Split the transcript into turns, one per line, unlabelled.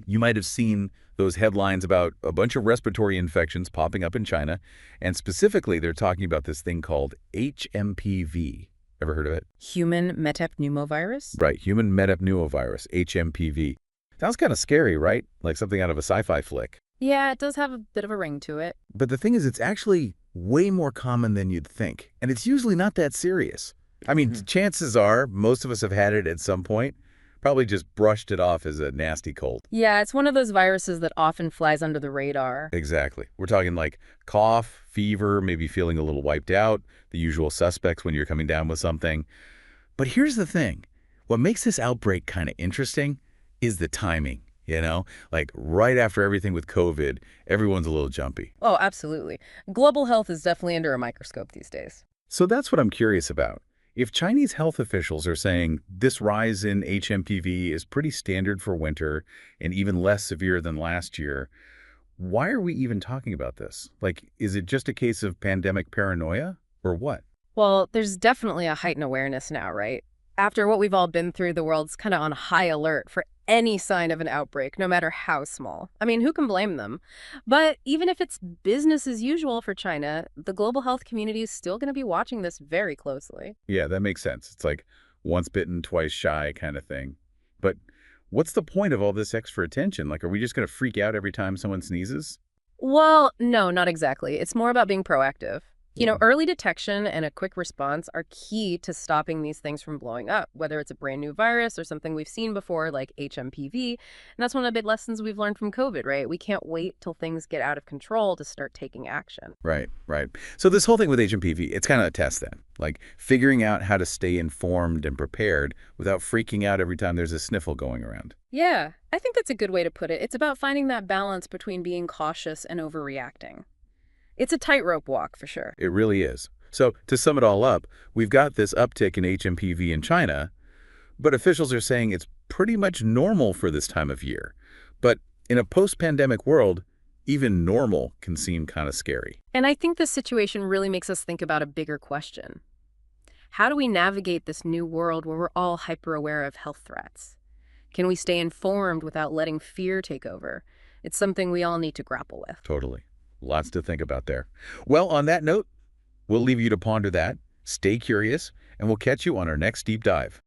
You might have seen those headlines about a bunch of respiratory infections popping up in China, and specifically they're talking about this thing called HMPV. Ever heard of it?
Human Metapneumovirus?
Right, Human Metapneumovirus, HMPV. Sounds kind of scary, right? Like something out of a sci-fi flick.
Yeah, it does have a bit of a ring to it.
But the thing is, it's actually way more common than you'd think, and it's usually not that serious. I mean, chances are most of us have had it at some point, probably just brushed it off as a nasty cold.
Yeah, it's one of those viruses that often flies under the radar.
Exactly. We're talking like cough, fever, maybe feeling a little wiped out, the usual suspects when you're coming down with something. But here's the thing. What makes this outbreak kind of interesting is the timing, you know? Like right after everything with COVID, everyone's a little jumpy.
Oh, absolutely. Global health is definitely under a microscope these days.
So that's what I'm curious about. If Chinese health officials are saying this rise in HMPV is pretty standard for winter and even less severe than last year, why are we even talking about this? Like, is it just a case of pandemic paranoia or what?
Well, there's definitely a heightened awareness now, right? After what we've all been through, the world's kind of on high alert for any sign of an outbreak, no matter how small. I mean, who can blame them? But even if it's business as usual for China, the global health community is still going to be watching this very closely.
Yeah, that makes sense. It's like once bitten, twice shy kind of thing. But what's the point of all this extra attention? Like, are we just going to freak out every time someone sneezes?
Well, no, not exactly. It's more about being proactive. Early detection and a quick response are key to stopping these things from blowing up, whether it's a brand new virus or something we've seen before like HMPV. And that's one of the big lessons we've learned from COVID, right? We can't wait till things get out of control to start taking action.
Right, right. So this whole thing with HMPV, it's kind of a test then. Like figuring out how to stay informed and prepared without freaking out every time there's a sniffle going around.
Yeah, I think that's a good way to put it. It's about finding that balance between being cautious and overreacting. It's a tightrope walk for sure.
It really is. So to sum it all up, we've got this uptick in HMPV in China, but officials are saying it's pretty much normal for this time of year. But in a post-pandemic world, even normal can seem kind of scary.
And I think this situation really makes us think about a bigger question. How do we navigate this new world where we're all hyper-aware of health threats? Can we stay informed without letting fear take over? It's something we all need to grapple with.
Totally. Lots to think about there. Well, on that note, we'll leave you to ponder that. Stay curious, and we'll catch you on our next deep dive.